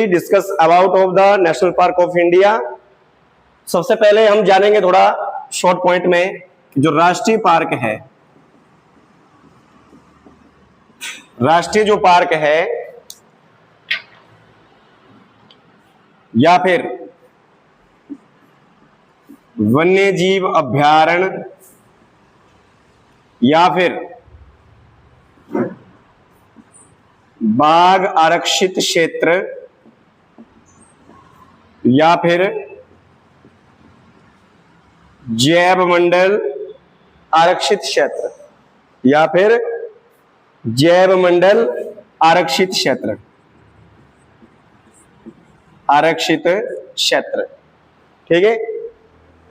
Discuss about of the national park of India. सबसे पहले हम जानेंगे थोड़ा शॉर्ट पॉइंट में जो राष्ट्रीय पार्क है, राष्ट्रीय जो पार्क है या फिर वन्य जीव अभयारण्य या फिर बाघ आरक्षित क्षेत्र या फिर जैव मंडल आरक्षित क्षेत्र या फिर जैव मंडल आरक्षित क्षेत्र, आरक्षित क्षेत्र, ठीक है।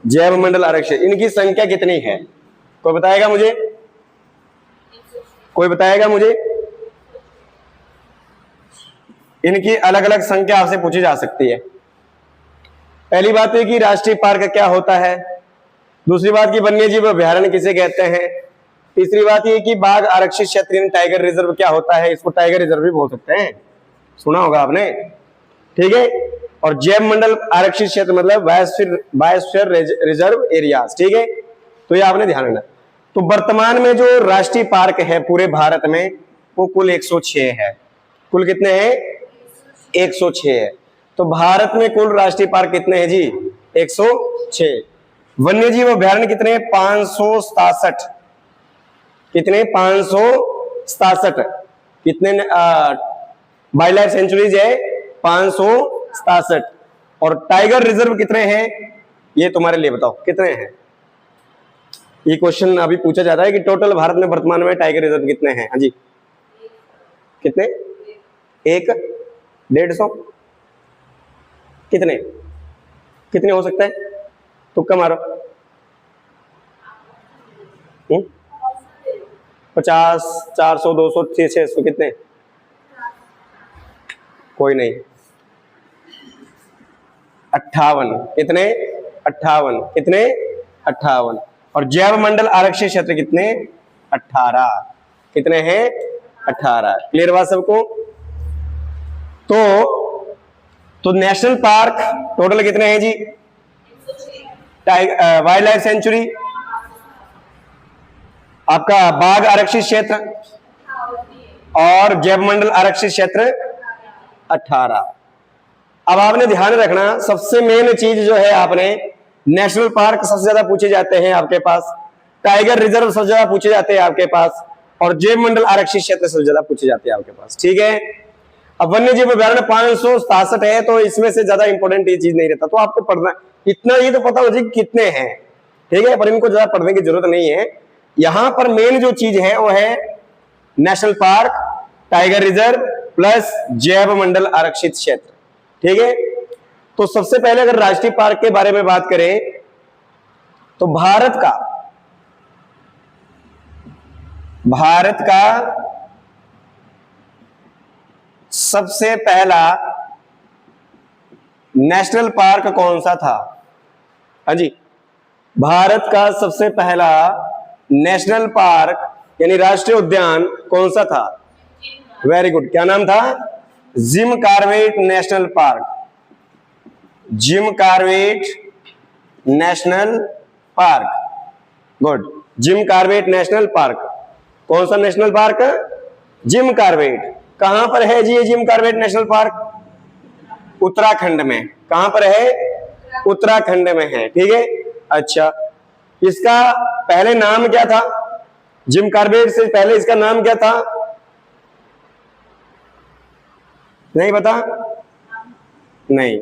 जैव मंडल आरक्षित, इनकी संख्या कितनी है? कोई बताएगा मुझे? कोई बताएगा मुझे? इनकी अलग अलग संख्या आपसे पूछी जा सकती है। पहली बात है कि राष्ट्रीय पार्क क्या होता है, दूसरी बात की वन्य जीव अभयारण्य किसे कहते हैं, तीसरी बात ये कि बाघ आरक्षित क्षेत्र टाइगर रिजर्व क्या होता है, इसको टाइगर रिजर्व भी बोल सकते हैं, सुना होगा आपने, ठीक है। और जैव मंडल आरक्षित क्षेत्र मतलब बायोस्फीयर रिजर्व एरियाज, ठीक है। तो ये आपने ध्यान रखना। तो वर्तमान में जो राष्ट्रीय पार्क है पूरे भारत में वो कुल 106 है। कुल कितने हैं? 106 है। तो भारत में कुल राष्ट्रीय पार्क कितने हैं जी? 106। वन्य जीव अभयारण्य कितने हैं? 567। कितने? 567। कितने वाइल्ड लाइफ सेंचुरीज है? 567। और टाइगर रिजर्व कितने हैं ये तुम्हारे लिए बताओ, कितने हैं? ये क्वेश्चन अभी पूछा जाता है कि टोटल भारत में वर्तमान में टाइगर रिजर्व कितने हैं? हाँ जी, कितने? 1, 150? कितने कितने हो सकता है? तुक्का मारो। 50, 400, 200, 600, कितने? कोई नहीं। 58। कितने? 58। कितने? 58। और जैव मंडल आरक्षित क्षेत्र कितने? 18। कितने हैं? 18। क्लियर बात सबको? तो नेशनल पार्क टोटल कितने हैं जी? वाइल्ड लाइफ सेंचुरी, आपका बाघ आरक्षित क्षेत्र और जैव मंडल आरक्षित क्षेत्र 18। अब आपने ध्यान रखना, सबसे मेन चीज जो है, आपने नेशनल पार्क सबसे ज्यादा पूछे जाते हैं आपके पास, टाइगर रिजर्व सबसे ज्यादा पूछे जाते हैं आपके पास, और जैव मंडल आरक्षित क्षेत्र सबसे ज्यादा पूछे जाते हैं आपके पास, ठीक है। अब वन्य जीव अभयारण्य 567 है, तो इसमें से ज्यादा इंपॉर्टेंट ये चीज नहीं रहता, तो आपको पढ़ना इतना ही तो पता हो जी कितने हैं, ठीक है, पर इनको ज्यादा पढ़ने की जरूरत नहीं है। यहां पर मेन जो चीज है वो है national park, tiger reserve plus जैव मंडल आरक्षित क्षेत्र, ठीक है। तो सबसे पहले अगर राष्ट्रीय पार्क के बारे में बात करें तो भारत का सबसे पहला नेशनल पार्क कौन सा था? हाँ जी, भारत का सबसे पहला नेशनल पार्क यानी राष्ट्रीय उद्यान कौन सा था? वेरी गुड, क्या नाम था? Jim Corbett national park. Jim Corbett national park, good. Jim Corbett national park, कौन सा नेशनल पार्क? Jim Corbett. कहां पर है जी ये Jim Corbett national park? Uttarakhand में। कहां पर है? उत्तराखंड में है, ठीक है। अच्छा, इसका पहले नाम क्या था? जिम कॉर्बेट से पहले इसका नाम क्या था? नहीं पता? नहीं,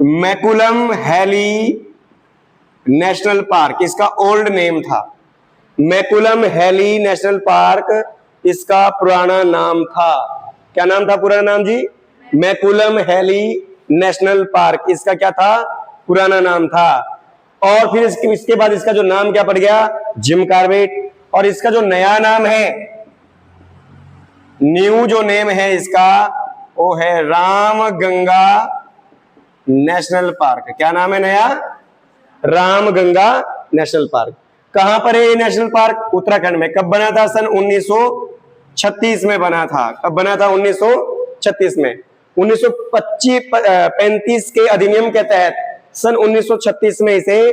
मैकुलम हैली नेशनल पार्क इसका ओल्ड नेम था। मैकुलम हैली नेशनल पार्क इसका पुराना नाम था। क्या नाम था पुराना नाम जी? मैकुलम हैली नेशनल पार्क, इसका क्या था? पुराना नाम था। और फिर इसके बाद इसका जो नाम क्या पड़ गया? Jim Corbett. और इसका जो नया नाम है, न्यू जो नेम है इसका, वो है रामगंगा नेशनल पार्क। क्या नाम है नया? Ramganga national park. कहां पर है ये नेशनल पार्क? उत्तराखंड में। कब बना था? सन 1936 में बना था। कब बना था? 1936 में 1935 के अधिनियम के तहत सन 1936 में इसे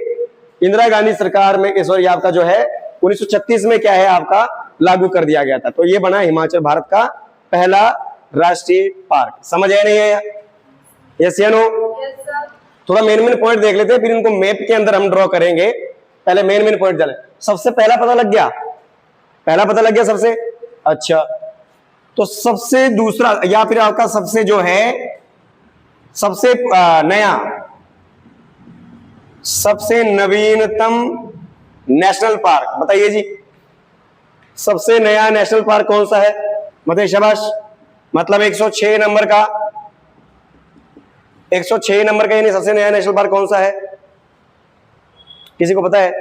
इंदिरा गांधी सरकार में सॉरी आपका जो है 1936 में क्या है आपका लागू कर दिया गया था। तो ये बना हिमाचल भारत का पहला राष्ट्रीय पार्क। समझ आया नहीं है? यस या नो? थोड़ा मेन पॉइंट देख लेते हैं, फिर इनको मैप के अंदर हम ड्रॉ करेंगे। पहले मेन पॉइंट चले। सबसे पहला पता लग गया? पहला पता लग गया सबसे? अच्छा, तो सबसे दूसरा या फिर आपका सबसे जो है सबसे नया सबसे नवीनतम नेशनल पार्क बताइए जी। सबसे नया नेशनल पार्क कौन सा है? मतलब शाबाश, मतलब 106 नंबर का 106 नंबर का यानी सबसे नया नेशनल पार्क कौन सा है? किसी को पता है?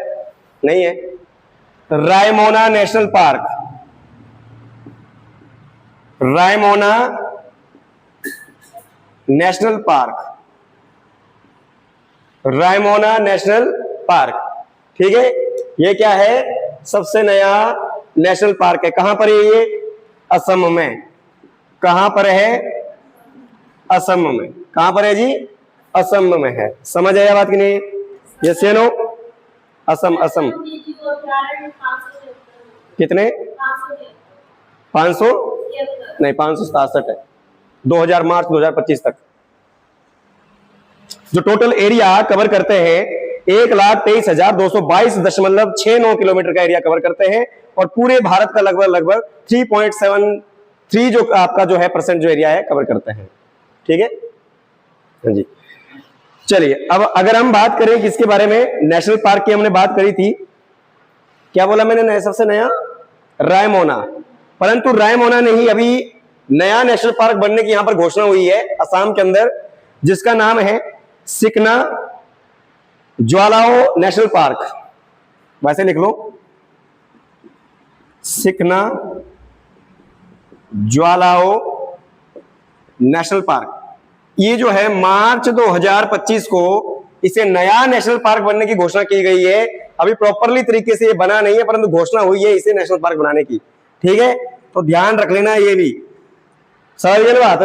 नहीं है? Raimona national park. Raimona national park, Raimona national park, ठीक है। ये क्या है? सबसे नया नेशनल पार्क है। कहां पर है ये? असम में। कहां पर है? असम में। कहां पर है जी? असम में है। समझ आया बात कि नहीं? यस या नो? असम। असम कितने? 500 नहीं 567 है। 2000 मार्च 2025 तक जो टोटल एरिया कवर करते हैं 1,23,222.69 किलोमीटर का एरिया कवर करते हैं और पूरे भारत का लगभग 3.73 जो आपका जो है परसेंट जो एरिया है कवर करते हैं। ठीक है हाँ जी। चलिए अब अगर हम बात करें किसके बारे में, नेशनल पार्क की हमने बात करी थी। क्या बोला मैंने? सबसे नया रायमोना। परंतु रायमोना नहीं, अभी नया नेशनल पार्क बनने की यहां पर घोषणा हुई है असम के अंदर, जिसका नाम है सिकना ज्वालाओ नेशनल पार्क। वैसे लिख लो, सिकना ज्वालाओ नेशनल पार्क। ये जो है मार्च 2025 को इसे नया नेशनल पार्क बनने की घोषणा की गई है। अभी प्रॉपरली तरीके से ये बना नहीं है, परंतु घोषणा हुई है इसे नेशनल पार्क बनाने की। ठीक है, तो ध्यान रख लेना ये भी। समझ गए बात?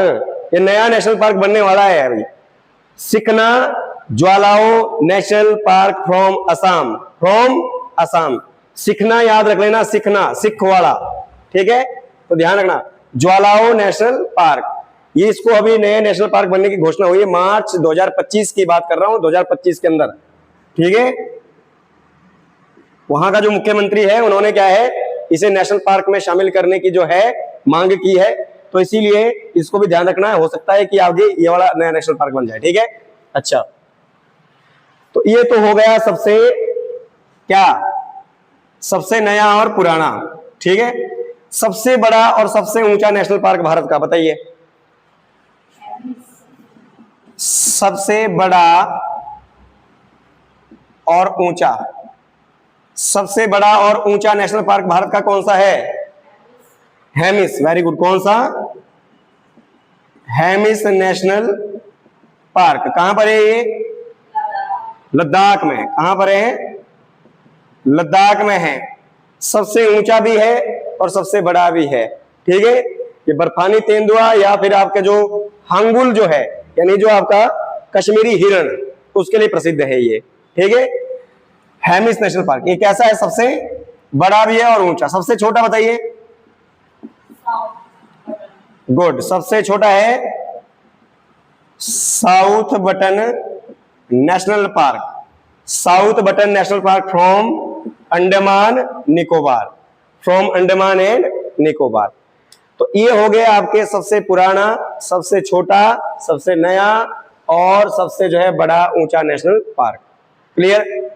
ये नया नेशनल पार्क बनने वाला है अभी। Sikna Jwlao national park from Assam. From Assam. सिखना याद रख लेना, सिखना सिख वाला। ठीक है, तो ध्यान रखना ज्वालाओ नेशनल पार्क। ये इसको अभी नए नेशनल पार्क बनने की घोषणा हुई है मार्च 2025 की बात कर रहा हूं, 2025 के अंदर। ठीक है, वहां का जो मुख्यमंत्री है उन्होंने क्या है इसे नेशनल पार्क में शामिल करने की जो है मांग की है। तो इसीलिए इसको भी ध्यान रखना है, हो सकता है कि आगे ये वाला नया नेशनल पार्क बन जाए। ठीक है, अच्छा तो ये तो हो गया सबसे क्या, सबसे नया और पुराना। ठीक है, सबसे बड़ा और सबसे ऊंचा नेशनल पार्क भारत का बताइए। सबसे बड़ा और ऊंचा, सबसे बड़ा और ऊंचा नेशनल पार्क भारत का कौन सा है? हेमिस। Very good. कौन सा? Hemis national park. कहां पर है ये? लद्दाख में। कहां पर है? लद्दाख में है। सबसे ऊंचा भी है और सबसे बड़ा भी है। ठीक है, ये बर्फानी तेंदुआ या फिर आपके जो हांगुल जो है यानी जो आपका कश्मीरी हिरण उसके लिए प्रसिद्ध है ये। ठीक है, हेमिस नेशनल पार्क ये कैसा है? सबसे बड़ा भी है और ऊंचा। सबसे छोटा बताइए। गुड, सबसे छोटा है south button national park. South button national park from Andaman Nicobar. From Andaman and Nicobar. तो ये हो गया आपके सबसे पुराना, सबसे छोटा, सबसे नया और सबसे जो है बड़ा ऊंचा नेशनल पार्क। क्लियर?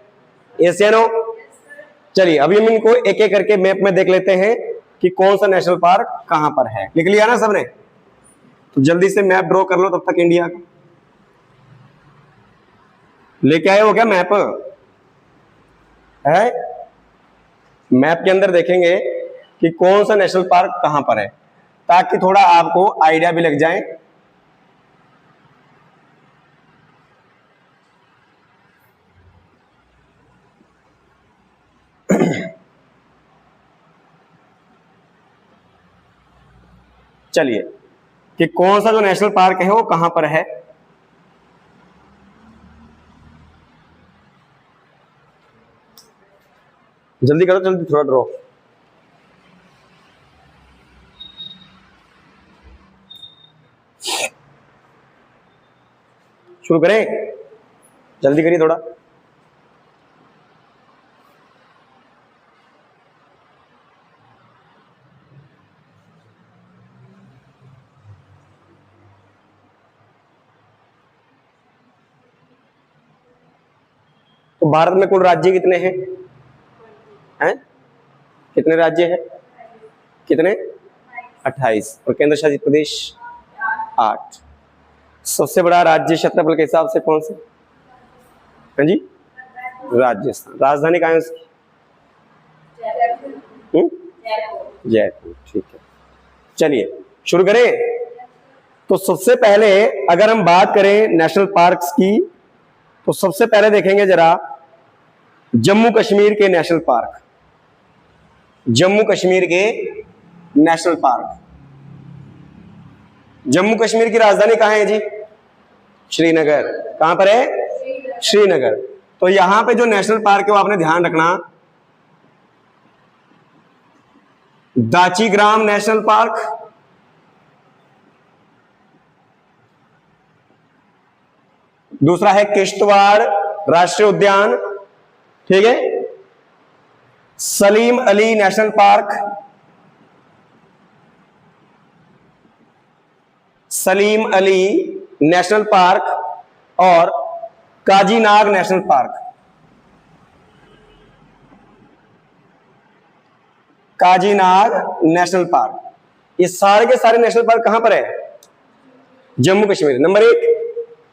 यस या नो? चलिए अभी हम इनको एक एक करके मैप में देख लेते हैं कि कौन सा नेशनल पार्क कहां पर है। लिख लिया ना सबने? तो जल्दी से मैप ड्रॉ कर लो तब तक। इंडिया का लेके आए हो क्या मैप? है मैप के अंदर देखेंगे कि कौन सा नेशनल पार्क कहां पर है, ताकि थोड़ा आपको आइडिया भी लग जाए। चलिए कि कौन सा जो नेशनल पार्क है वो कहां पर है। जल्दी करो, जल्दी, थोड़ा ड्रॉ। शुरू करें, जल्दी करिए थोड़ा। तो भारत में कुल राज्य कितने हैं? कितने राज्य हैं? कितने? 28। और केंद्र शासित प्रदेश 8। सबसे बड़ा राज्य क्षेत्रफल के हिसाब से कौन सा? हाँ जी, राजस्थान। राजधानी कहाँ है उसकी? जयपुर। ठीक है, चलिए शुरू करें। तो सबसे पहले अगर हम बात करें नेशनल पार्क्स की, तो सबसे पहले देखेंगे जरा जम्मू कश्मीर के नेशनल पार्क। जम्मू कश्मीर के नेशनल पार्क। जम्मू कश्मीर की राजधानी कहां है जी? श्रीनगर। कहां पर है? श्रीनगर। तो यहां पे जो नेशनल पार्क है वो आपने ध्यान रखना, दाचीग्राम नेशनल पार्क, दूसरा है किश्तवाड़ राष्ट्रीय उद्यान, ठीक है, Salim Ali national park, Salim Ali national park और Kazinag national park. Kazinag national park, ये सारे के सारे नेशनल पार्क कहां पर है? जम्मू कश्मीर। नंबर 1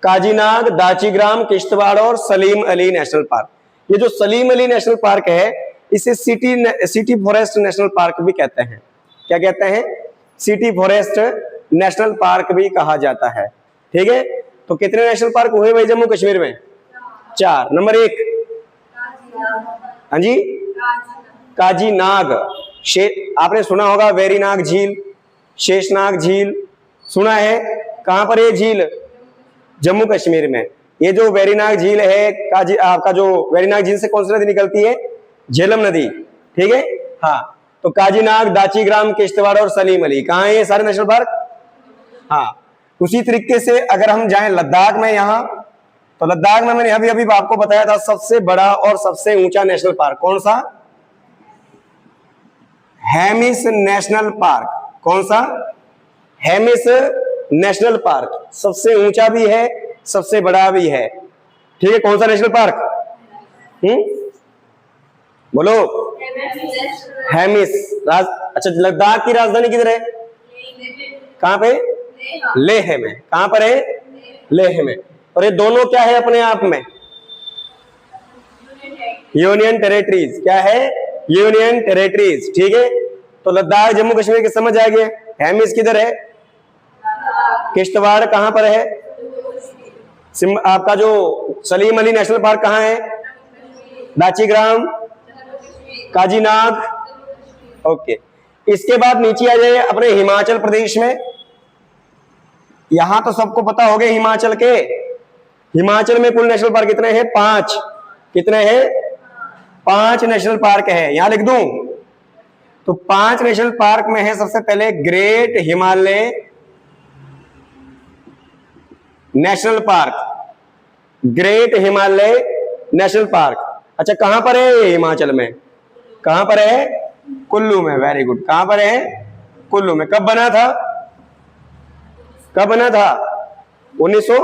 काजीनाग, दाचीग्राम, किश्तवाड़ और सलीम अली नेशनल पार्क। ये जो सलीम अली नेशनल पार्क है इसे सिटी फॉरेस्ट नेशनल पार्क भी कहते हैं। क्या कहते हैं? सिटी फॉरेस्ट नेशनल पार्क भी कहा जाता है। ठीक है, तो कितने नेशनल पार्क हुए भाई जम्मू कश्मीर में? 4। नंबर 1, हाँ जी, काजीनाग। आपने सुना होगा वेरीनाग झील, शेषनाग झील, सुना है? कहां पर ये झील? जम्मू कश्मीर में। ये जो वेरीनाग झील है, आपका जो वेरीनाग झील से कौन सी नदी निकलती है? झेलम नदी। ठीक है, हाँ। तो काजीनाग, दाचीग्राम, किश्तवाड़ और सलीम अली कहां है ये सारे नेशनल पार्क? हाँ। उसी तरीके से अगर हम जाएं लद्दाख में, यहां तो लद्दाख में मैंने अभी आपको बताया था सबसे बड़ा और सबसे ऊंचा नेशनल पार्क कौन सा? Hemis national park. कौन सा? Hemis national park. सबसे ऊंचा भी है, सबसे बड़ा भी है। ठीक है, कौन सा नेशनल पार्क? बोलो। हेमिस। अच्छा, लद्दाख की राजधानी किधर है? कहां पे? लेह में। कहां पर है? लेह में। और ये दोनों क्या है अपने आप में? Union territories. क्या है? Union territories. ठीक है, तो लद्दाख जम्मू कश्मीर के समझ आ गया। हेमिस किधर है? किश्तवाड़ कहां पर है? आपका जो सलीम अली नेशनल पार्क कहां है? दाचीग्राम, काजीनाग। ओके, इसके बाद नीचे आ जाइए अपने हिमाचल प्रदेश में। यहां तो सबको पता हो गया हिमाचल के। हिमाचल में कुल नेशनल पार्क कितने हैं? 5। कितने हैं? 5 नेशनल पार्क है। यहां लिख दूं तो 5 नेशनल पार्क में है सबसे पहले great Himalaya national park. Great Himalaya national park. अच्छा, कहां पर है हिमाचल में? कहां पर है? कुल्लू में। Very good. कहां पर है? कुल्लू में। कब बना था? कब बना था? 1900।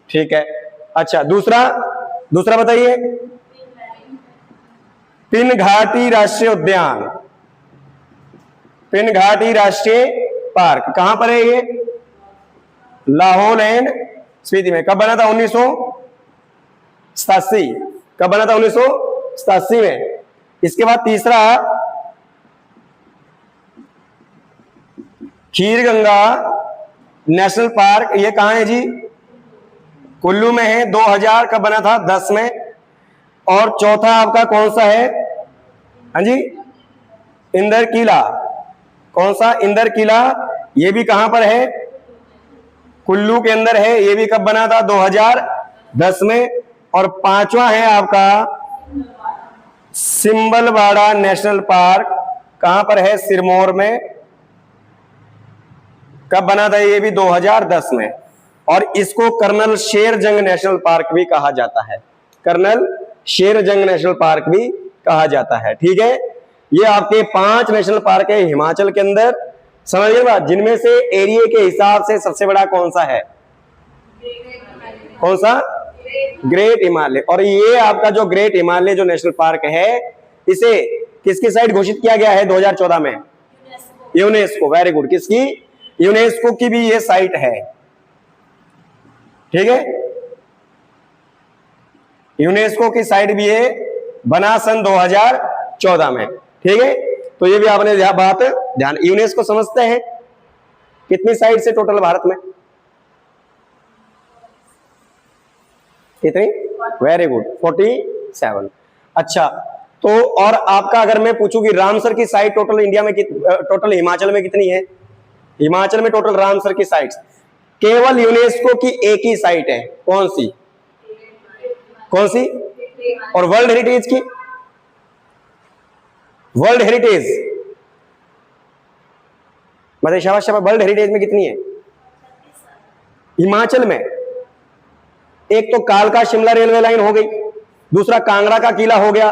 ठीक है। अच्छा, दूसरा बताइए। पिनघाटी राष्ट्रीय उद्यान, पिनघाटी राष्ट्रीय पार्क कहां पर है ये? लाहौल एंड स्पीति में। कब बना था? 1987। कब बना था? 1987 में। इसके बाद तीसरा खीरगंगा नेशनल पार्क, ये कहां है जी? कुल्लू में है। 2000 कब बना था? 10 में। और चौथा आपका कौन सा है? हाँ जी, इंदर किला। कौन सा? इंदर किला, ये भी कहां पर है? कुल्लू के अंदर है। ये भी कब बना था? 2010 में। और पांचवा है आपका सिंबलवाड़ा नेशनल पार्क, कहां पर है? सिरमौर में। कब बना था? ये भी 2010 में। और इसको कर्नल शेरजंग नेशनल पार्क भी कहा जाता है, कर्नल शेरजंग नेशनल पार्क भी कहा जाता है। ठीक है, ये आपके 5 नेशनल पार्क है हिमाचल के अंदर, समझिए बात। जिनमें से एरिया के हिसाब से सबसे बड़ा कौन सा है? कौन सा? ग्रेट हिमालय। और ये आपका जो ग्रेट हिमालय जो नेशनल पार्क है, इसे किसकी साइट घोषित किया गया है 2014 में? यूनेस्को। Very good. किसकी? यूनेस्को की भी ये साइट है। ठीक है, यूनेस्को की साइट भी है, बना सन 2014 में। ठीक है, तो ये भी आपने बात ध्यान। यूनेस्को समझते हैं कितनी साइट से टोटल भारत में? कितनी? Very good, 47। अच्छा, तो और आपका अगर मैं पूछूं कि रामसर की साइट टोटल इंडिया में टोटल हिमाचल में कितनी है? हिमाचल में टोटल रामसर की साइट्स केवल यूनेस्को की एक ही साइट है। कौन सी? कौन सी? और वर्ल्ड हेरिटेज की? वर्ल्ड हेरिटेज मतलब शाबाश, वर्ल्ड हेरिटेज में कितनी है हिमाचल में? एक तो कालका शिमला रेलवे लाइन हो गई, दूसरा कांगड़ा का किला हो गया,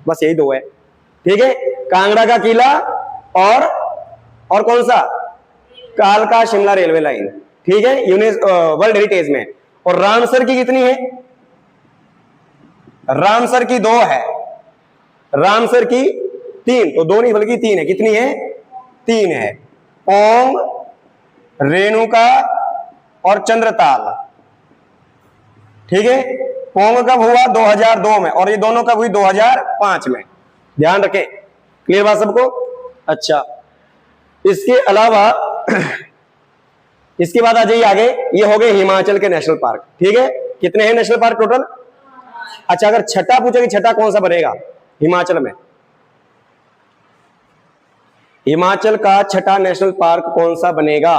बस यही 2 है। ठीक है, कांगड़ा का किला और कौन सा? कालका शिमला रेलवे लाइन। ठीक है, वर्ल्ड हेरिटेज में। और रामसर की कितनी है? रामसर की 2 है, रामसर की 3, तो 2 नहीं बल्कि 3 है। कितनी है? 3 है। पोंग, रेणुका और चंद्रताल। ठीक है, पोंग कब हुआ? 2002 में। और ये दोनों कब हुई? 2005 में। ध्यान रखें। क्लियर बात सबको? अच्छा, इसके अलावा इसके बाद आ जाइए आगे। ये हो गए हिमाचल के नेशनल पार्क। ठीक है, कितने हैं नेशनल पार्क टोटल? अच्छा, अगर छठा पूछे कि छठा कौन सा बनेगा हिमाचल में? हिमाचल का छठा नेशनल पार्क कौन सा बनेगा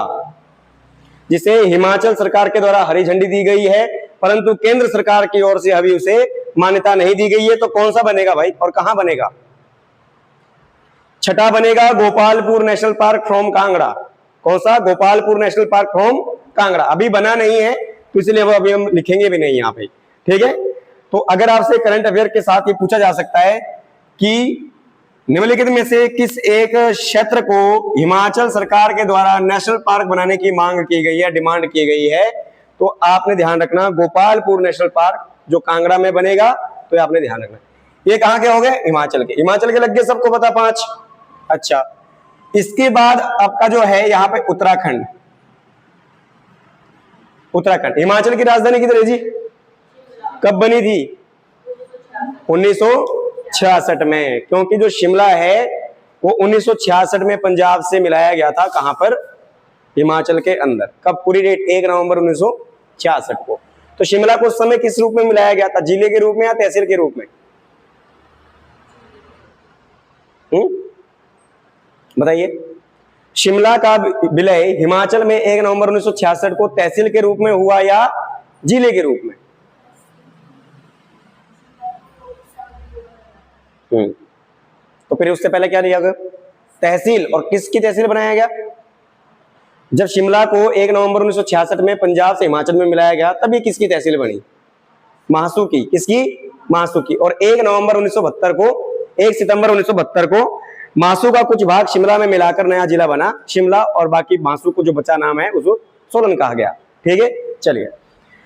जिसे हिमाचल सरकार के द्वारा हरी झंडी दी गई है, परंतु केंद्र सरकार की ओर से अभी उसे मान्यता नहीं दी गई है? तो कौन सा बनेगा भाई, और कहां बनेगा? छठा बनेगा Gopalpur national park from Kangra. कौन सा? Gopalpur national park from Kangra. अभी बना नहीं है, तो इसलिए वो अभी हम लिखेंगे भी नहीं यहाँ पे। ठीक है, तो अगर आपसे करंट अफेयर के साथ ये पूछा जा सकता है कि निम्नलिखित में से किस एक क्षेत्र को हिमाचल सरकार के द्वारा नेशनल पार्क बनाने की मांग की गई है, डिमांड की गई है, तो आपने ध्यान रखना गोपालपुर नेशनल पार्क जो कांगड़ा में बनेगा, तो ये आपने ध्यान रखना। ये कहां के हो गए? हिमाचल के। हिमाचल के लग गए सबको पता 5। अच्छा, इसके बाद आपका जो है यहाँ पे उत्तराखंड। उत्तराखंड हिमाचल की राजधानी किधर है जी? कब बनी थी? 1966 में। क्योंकि जो शिमला है वो 1966 में पंजाब से मिलाया गया था। कहां पर? हिमाचल के अंदर। कब? पूरी डेट 1 नवंबर 1966 को। तो शिमला को उस समय किस रूप में मिलाया गया था? जिले के रूप में या तहसील के रूप में? बताइए। शिमला का विलय हिमाचल में 1 नवंबर 1966 को तहसील के रूप में हुआ या जिले के रूप में? तो फिर उससे पहले क्या लिया गया? तहसील। और किसकी तहसील बनाया गया? जब शिमला को 1 नवंबर 1966 में पंजाब से हिमाचल में मिलाया गया, तब ये किसकी तहसील बनी? महासू की। किसकी? महासू की। और 1 नवंबर 1972 को 1 सितंबर 1972 को महासू का कुछ भाग शिमला में मिलाकर नया जिला बना शिमला, और बाकी महासू को जो बचा नाम है उसको सोलन कहा गया। ठीक है, चलिए।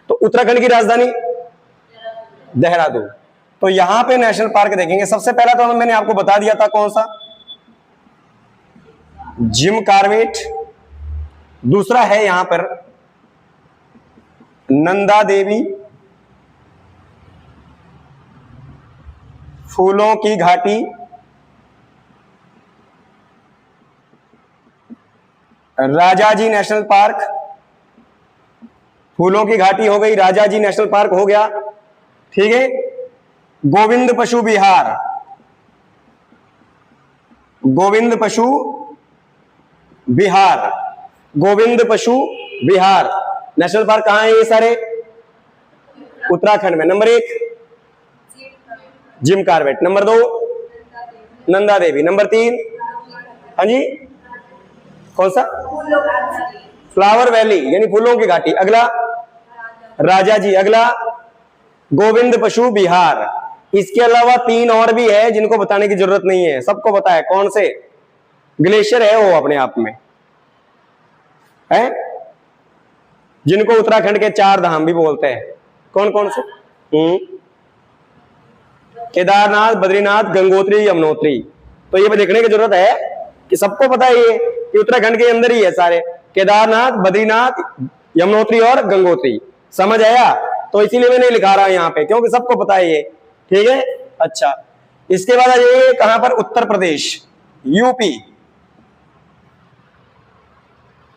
तो उत्तराखंड की राजधानी देहरादून। तो यहां पे नेशनल पार्क देखेंगे। सबसे पहला तो मैंने आपको बता दिया था, कौन सा? Jim Corbett. दूसरा है यहां पर नंदा देवी, फूलों की घाटी, राजाजी नेशनल पार्क। फूलों की घाटी हो गई, राजाजी नेशनल पार्क हो गया। ठीक है, गोविंद पशु विहार। गोविंद पशु बिहार, गोविंद पशु विहार नेशनल पार्क कहाँ है ये सारे? उत्तराखंड में। Number 1 Jim Corbett, number 2 Nanda Devi, number 3 हाँ जी कौन सा? फ्लावर वैली यानी फूलों की घाटी। अगला राजा जी, अगला गोविंद पशु विहार। इसके अलावा 3 और भी है जिनको बताने की जरूरत नहीं है, सबको पता है। कौन से? ग्लेशियर है वो अपने आप में है, जिनको उत्तराखंड के 4 धाम भी बोलते हैं। कौन कौन से? केदारनाथ, बद्रीनाथ, गंगोत्री, यमुनोत्री। तो ये भी देखने की जरूरत है कि सबको पता है ये कि उत्तराखंड के अंदर ही है सारे, केदारनाथ, बद्रीनाथ, यमुनोत्री और गंगोत्री। समझ आया? तो इसीलिए मैं नहीं लिखा रहा यहाँ पे क्योंकि सबको पता है ये। ठीक है, अच्छा। इसके बाद आ जाइए कहां पर? उत्तर प्रदेश, यूपी।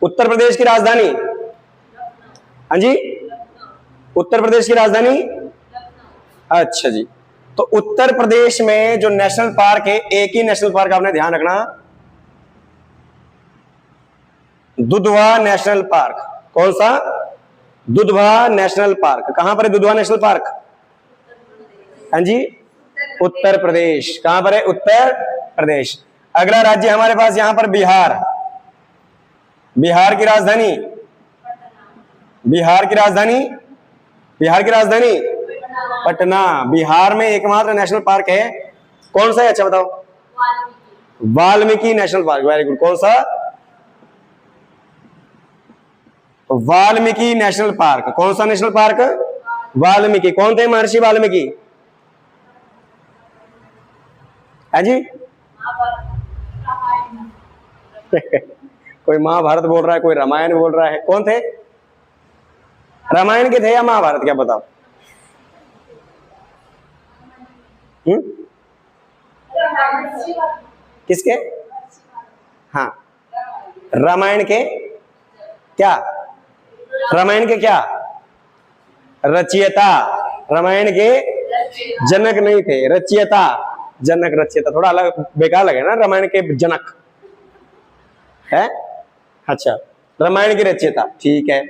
उत्तर प्रदेश की राजधानी? हाँ जी, उत्तर प्रदेश की राजधानी? अच्छा जी। तो उत्तर प्रदेश में जो नेशनल पार्क है, एक ही नेशनल पार्क आपने ध्यान रखना, दुधवा नेशनल पार्क। कौन सा? Dudhwa national park. कहां पर है दुधवा नेशनल पार्क? हाँ जी, उत्तर प्रदेश। कहां पर है? उत्तर प्रदेश। अगला राज्य हमारे पास यहां पर बिहार। बिहार की राजधानी? बिहार की राजधानी? बिहार की राजधानी पटना। बिहार में एकमात्र नेशनल पार्क है, कौन सा है? अच्छा बताओ। Valmiki national park. Very good. कौन सा? Valmiki national park. कौन सा नेशनल पार्क? वाल्मीकि। कौन थे महर्षि वाल्मीकि? है जी कोई महाभारत बोल रहा है, कोई रामायण बोल रहा है। कौन थे? रामायण के थे या महाभारत? क्या बताओ? किसके? हाँ, रामायण के क्या? रामायण के क्या? रचयिता। रामायण के जनक नहीं थे, रचयिता। जनक रचयिता थोड़ा अलग, बेकार लगे ना। रामायण के जनक है, अच्छा, रामायण के रचयिता। ठीक है।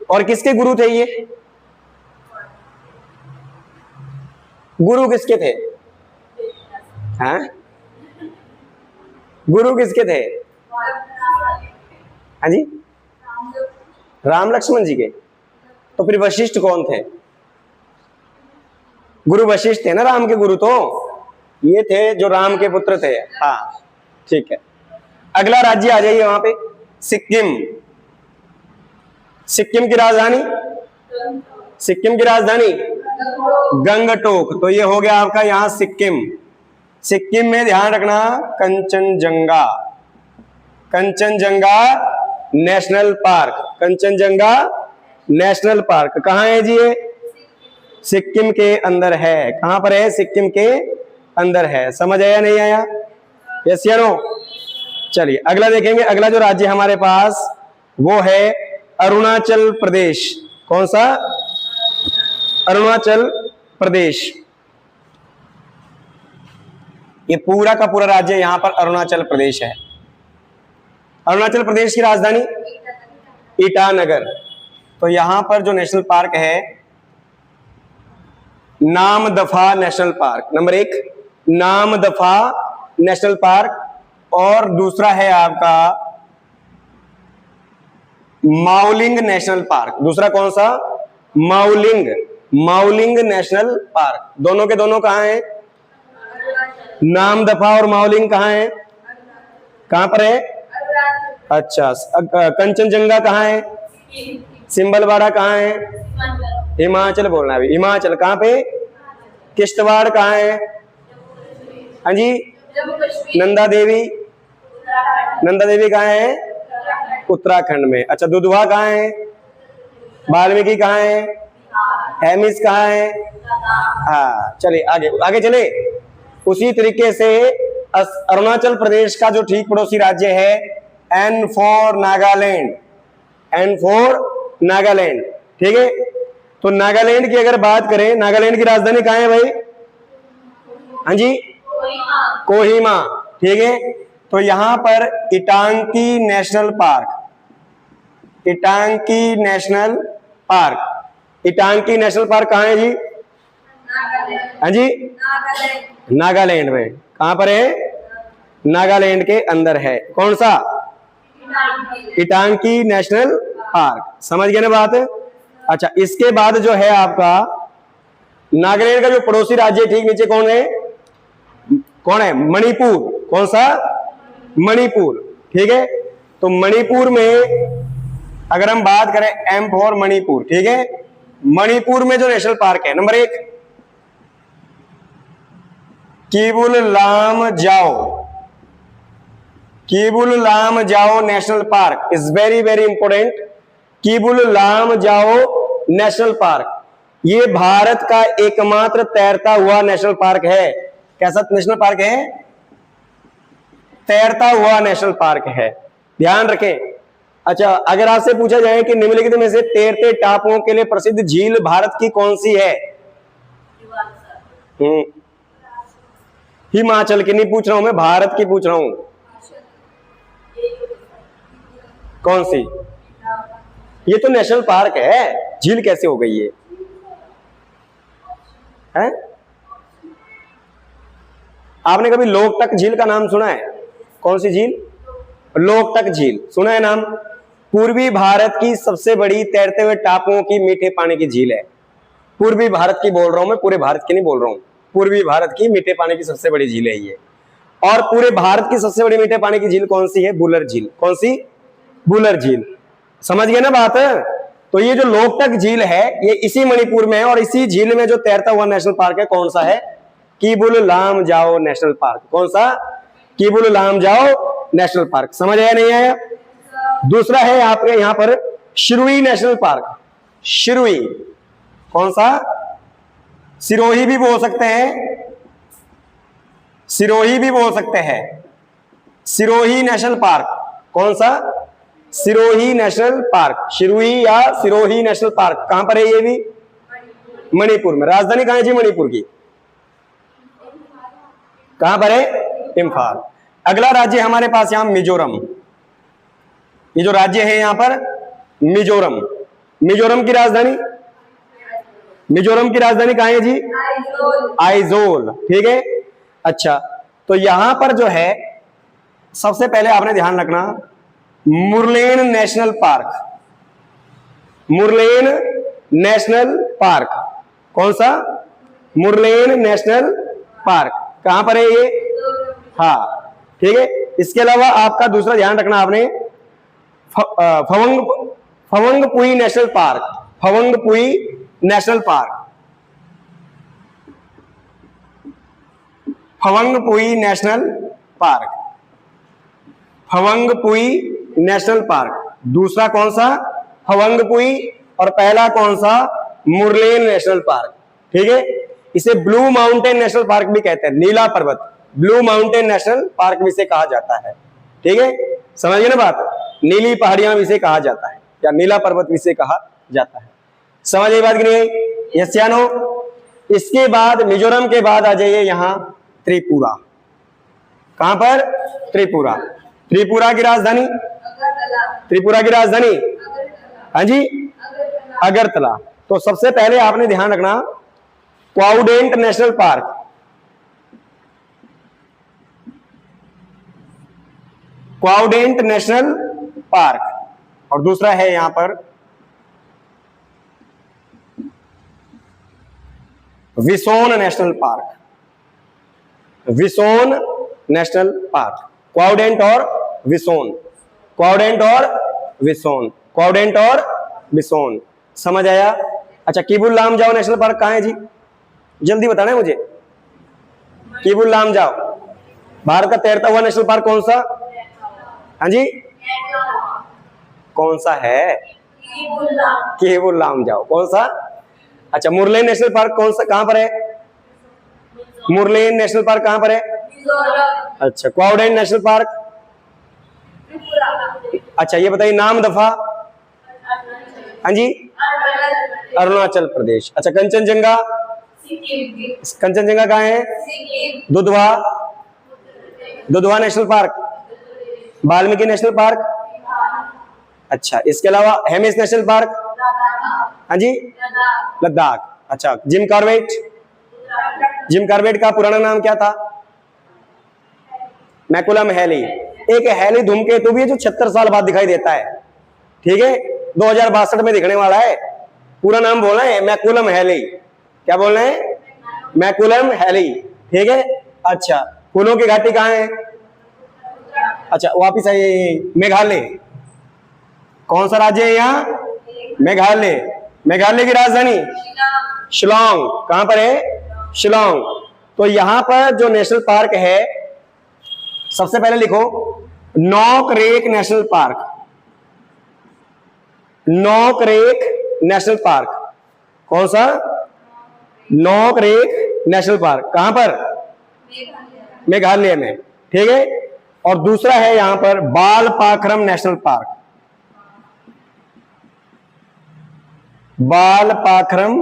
और किसके गुरु थे ये? गुरु किसके थे? हाँ, गुरु किसके थे? हाँ जी, राम लक्ष्मण जी के। तो फिर वशिष्ठ कौन थे? गुरु वशिष्ठ थे ना, राम के गुरु। तो ये थे जो राम के पुत्र थे। हाँ, ठीक है। अगला राज्य आ जाइए वहां पे, सिक्किम। सिक्किम की राजधानी? सिक्किम की राजधानी गंगटोक। तो ये हो गया आपका यहां सिक्किम। सिक्किम में ध्यान रखना Kanchenjunga, Kanchenjunga national park. Kanchenjunga national park कहां है जी? ये सिक्किम के अंदर है। कहां पर है? सिक्किम के अंदर है। समझ आया नहीं आया? यस या नो? चलिए अगला देखेंगे। अगला जो राज्य हमारे पास वो है अरुणाचल प्रदेश। कौन सा? अरुणाचल प्रदेश। ये पूरा का पूरा राज्य यहां पर अरुणाचल प्रदेश है। अरुणाचल प्रदेश की राजधानी ईटानगर। तो यहां पर जो नेशनल पार्क है, Namdapha national park. Number 1 Namdapha national park, और दूसरा है आपका माउलिंग नेशनल पार्क। दूसरा कौन सा? Mouling, Mouling national park. दोनों के दोनों कहां है? नामदफा और माउलिंग कहां है? कहां पर है? अच्छा। कंचनजंगा कहां है? सिंबलवाड़ा कहां है? हिमाचल बोलना है। हिमाचल कहां पे? किश्तवाड़ कहां है? हाँ जी, नंदा देवी। नंदा देवी कहां है? उत्तराखंड में। अच्छा, दुधवा कहां है? वाल्मीकि कहां है? हेमिस कहां है? हाँ, चलिए आगे आगे चले। उसी तरीके से अरुणाचल प्रदेश का जो ठीक पड़ोसी राज्य है, N for Nagaland. N for Nagaland. ठीक है। तो नागालैंड की अगर बात करें, नागालैंड की राजधानी कहां है भाई? हाँ जी, कोहिमा। ठीक है। तो यहां पर Intanki national park, Intanki national park, Intanki national park कहाँ है जी? हाँ जी, नागालैंड में। कहां पर है? नागालैंड के अंदर है। कौन सा? इटांकी नेशनल पार्क। समझ गए ना बात? अच्छा, इसके बाद जो है आपका नागालैंड का जो पड़ोसी राज्य ठीक नीचे कौन है? कौन है? मणिपुर। कौन सा? मणिपुर। ठीक है, तो मणिपुर में अगर हम बात करें एम फॉर मणिपुर, ठीक है, मणिपुर में जो नेशनल पार्क है number 1 Keibul Lamjao, Keibul Lamjao national park is very very important. Keibul Lamjao national park ये भारत का एकमात्र तैरता हुआ नेशनल पार्क है। कैसा नेशनल पार्क है? तैरता हुआ नेशनल पार्क है, ध्यान रखें। अच्छा, अगर आपसे पूछा जाए कि निम्नलिखित में से तैरते टापुओं के लिए प्रसिद्ध झील भारत की कौन सी है? हिमाचल की नहीं पूछ रहा हूं मैं, भारत की पूछ रहा हूं। कौन सी? ये तो नेशनल पार्क है, झील कैसे हो गई ये? है? आपने कभी लोकटक झील का नाम सुना है? कौन सी झील? लोकटक झील सुना है नाम? पूर्वी भारत की सबसे बड़ी तैरते हुए टापुओं की मीठे पानी की झील है। पूर्वी भारत की बोल रहा हूं मैं, पूरे भारत की नहीं बोल रहा हूं। पूर्वी भारत की मीठे पानी की सबसे बड़ी झील है ये। और पूरे भारत की सबसे बड़ी मीठे पानी की झील कौन सी है? बुलर झील। कौन सी? बुलर झील। समझ गए ना बात? तो ये जो लोकटक झील है ये इसी मणिपुर में है, और इसी झील में जो तैरता हुआ नेशनल पार्क है कौन सा है? Keibul Lamjao national park. कौन सा? Keibul Lamjao national park. समझ आया नहीं आया? दूसरा है आपके यहां पर शिरुई नेशनल पार्क। शिरुई, कौन सा? सिरोही भी बोल सकते हैं, सिरोही भी बोल सकते हैं। Sirohi national park. कौन सा? Sirohi national park. शिरुई या सिरोही नेशनल पार्क कहां पर है? ये भी मणिपुर में। राजधानी कहां है जी मणिपुर की? कहां पर है? इम्फाल। अगला राज्य हमारे पास यहां मिजोरम। ये जो राज्य है यहां पर मिजोरम। मिजोरम की राजधानी? मिजोरम की राजधानी कहां है जी? आइजोल। ठीक है, अच्छा, तो यहां पर जो है सबसे पहले आपने ध्यान रखना Murlen national park. Murlen national park. कौन सा? Murlen national park. कहां पर है ये? हाँ, ठीक है। इसके अलावा आपका दूसरा ध्यान रखना आपने Phawngpui national park. Phawngpui national park. Phawngpui national park. Phawngpui national park. दूसरा कौन सा? फवंगपुई। और पहला कौन सा? Murlen national park. ठीक है, इसे ब्लू माउंटेन नेशनल पार्क भी कहते हैं। नीला पर्वत, ब्लू माउंटेन नेशनल पार्क भी इसे कहा जाता है। ठीक है, समझिए ना बात? नीली पहाड़ियां भी इसे कहा जाता है, या नीला पर्वत भी इसे कहा जाता है। समझ ये बात कि नहीं? यस या नो? इसके बाद मिजोरम के बाद आ जाइए यहां त्रिपुरा। कहां पर? त्रिपुरा। त्रिपुरा की राजधानी? त्रिपुरा की राजधानी? हाँ जी, अगरतला। तो सबसे पहले आपने ध्यान रखना Clouded national park. Clouded national park. और दूसरा है यहां पर Bison national park. Bison national park. Clouded और विसोन, क्वाउडेंट और विसोन, क्वाउडेंट और विसोन। समझ आया? अच्छा, केबुल लामजाओ नेशनल पार्क कहां है जी? जल्दी बताना है मुझे। केबुल लामजाओ भारत का तैरता हुआ नेशनल पार्क कौन सा? हाँ जी, कौन सा है? केबुल लामजाओ। कौन सा? अच्छा, मुरलेन नेशनल पार्क कौन सा, कहां पर है? मुरलेन नेशनल पार्क कहां पर है? अच्छा, क्वाउडेंट नेशनल पार्क? अच्छा, ये बताइए नाम दफा। हाँ जी, अरुणाचल प्रदेश। अच्छा, कंचनजंगा? कंचनजंगा कहां है? Dudhwa. Dudhwa national park Valmiki national park. अच्छा, इसके अलावा हेमिस नेशनल पार्क। हाँ जी, लद्दाख। अच्छा, जिम कॉर्बेट। जिम कॉर्बेट का पुराना नाम क्या था? McCullum heli. एक हेली धूमकेतु भी है जो 76 साल बाद दिखाई देता है, ठीक है, 2062 में दिखने वाला है। पूरा नाम बोलना है मैकुलम हेली। क्या बोलना है? मैकुलम हेली, ठीक है। अच्छा, फूलों की घाटी कहाँ है? अच्छा, वापिस आइए, मेघालय। कौन सा राज्य है यहाँ? मेघालय। मेघालय की राजधानी शिलोंग। कहां पर है? शिलोंग। तो यहां पर जो नेशनल पार्क है, सबसे पहले लिखो Nokrek national park. Nokrek national park. कौन सा? Nokrek national park. कहां पर? मेघालय में, ठीक है। और दूसरा है यहां पर Balphakram national park. Balphakram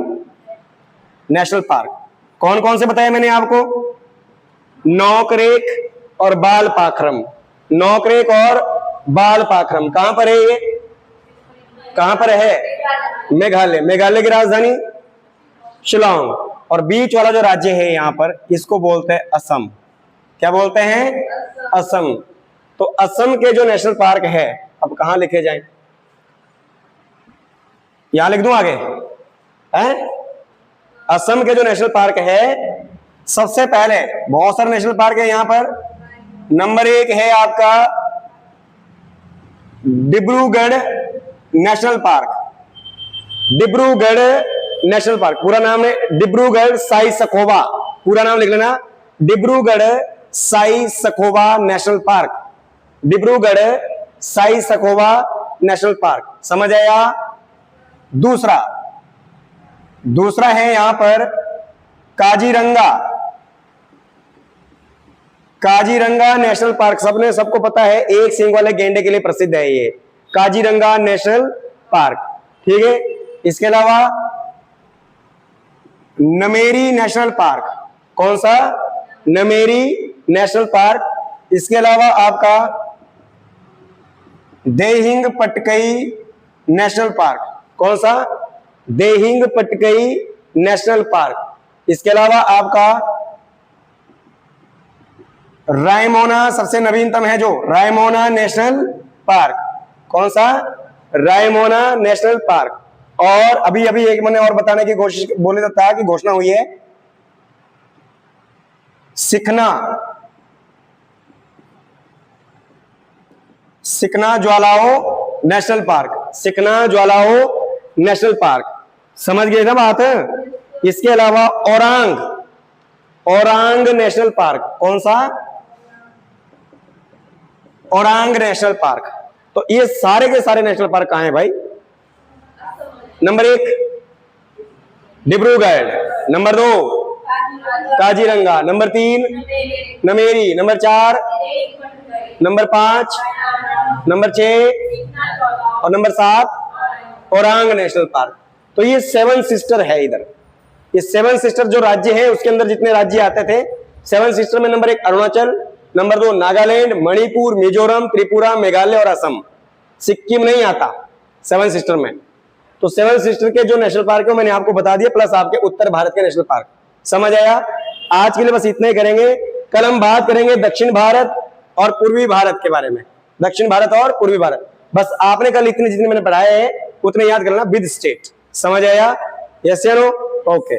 national park. कौन कौन से बताया मैंने आपको? नोकरेक और बालपाखरम। नोकरेक और बालपाखरम कहां पर है? ये कहां पर है? मेघालय। मेघालय की राजधानी शिलोंग। और बीच वाला जो राज्य है यहां पर, इसको बोलते हैं असम। क्या बोलते हैं? असम। तो असम के जो नेशनल पार्क है, अब कहां लिखे जाए? यहां लिख दूं आगे हैं? असम के जो नेशनल पार्क है, सबसे पहले बहुत सारे नेशनल पार्क है यहां पर। नंबर 1 है आपका Dibrugarh national park. Dibrugarh national park पूरा नाम है डिब्रूगढ़ साई सखोवा। पूरा नाम लिख लेना, Dibrugarh Saikhowa national park. Dibrugarh Saikhowa national park. समझ आया? दूसरा है यहां पर काजीरंगा। काजीरंगा नेशनल पार्क सबको पता है, एक सींग वाले गेंडे के लिए प्रसिद्ध है ये काजीरंगा नेशनल पार्क, ठीक है। इसके अलावा नमेरी नेशनल पार्क। कौन सा? Nameri national park. इसके अलावा आपका देहिंग पटकई नेशनल पार्क। कौन सा? Dehing Patkai national park. इसके अलावा आपका रायमोना, सबसे नवीनतम है जो रायमोना नेशनल पार्क। कौन सा? Raimona national park. और अभी एक मैंने और बताने की कोशिश बोले था कि घोषणा हुई है, Sikna Jwlao national park. Sikna Jwlao national park. समझ गए ना बात? इसके अलावा ओरांग नेशनल पार्क। कौन सा? Orang national park. तो ये सारे के सारे नेशनल पार्क कहां हैं भाई? Number 1 Dibrugarh, number 2 Kaziranga, number 3 Nameri, number 4 number 5 number 6 और नंबर 7 ओरांग नेशनल पार्क। तो ये 7 सिस्टर है इधर। ये 7 सिस्टर जो राज्य है, उसके अंदर जितने राज्य आते थे 7 सिस्टर में नंबर 1 अरुणाचल, नंबर 2 नागालैंड, मणिपुर, मिजोरम, त्रिपुरा, मेघालय और असम। सिक्किम नहीं आता 7 सिस्टर में। तो 7 सिस्टर के जो नेशनल पार्क है मैंने आपको बता दिया, प्लस आपके उत्तर भारत के नेशनल पार्क। समझ आया? आज के लिए बस इतना ही करेंगे। कल हम बात करेंगे दक्षिण भारत और पूर्वी भारत के बारे में। दक्षिण भारत और पूर्वी भारत। बस आपने कल इतने जितने मैंने पढ़ाए हैं उतने याद करना विद स्टेट। समझ आया? यस या नो? ओके।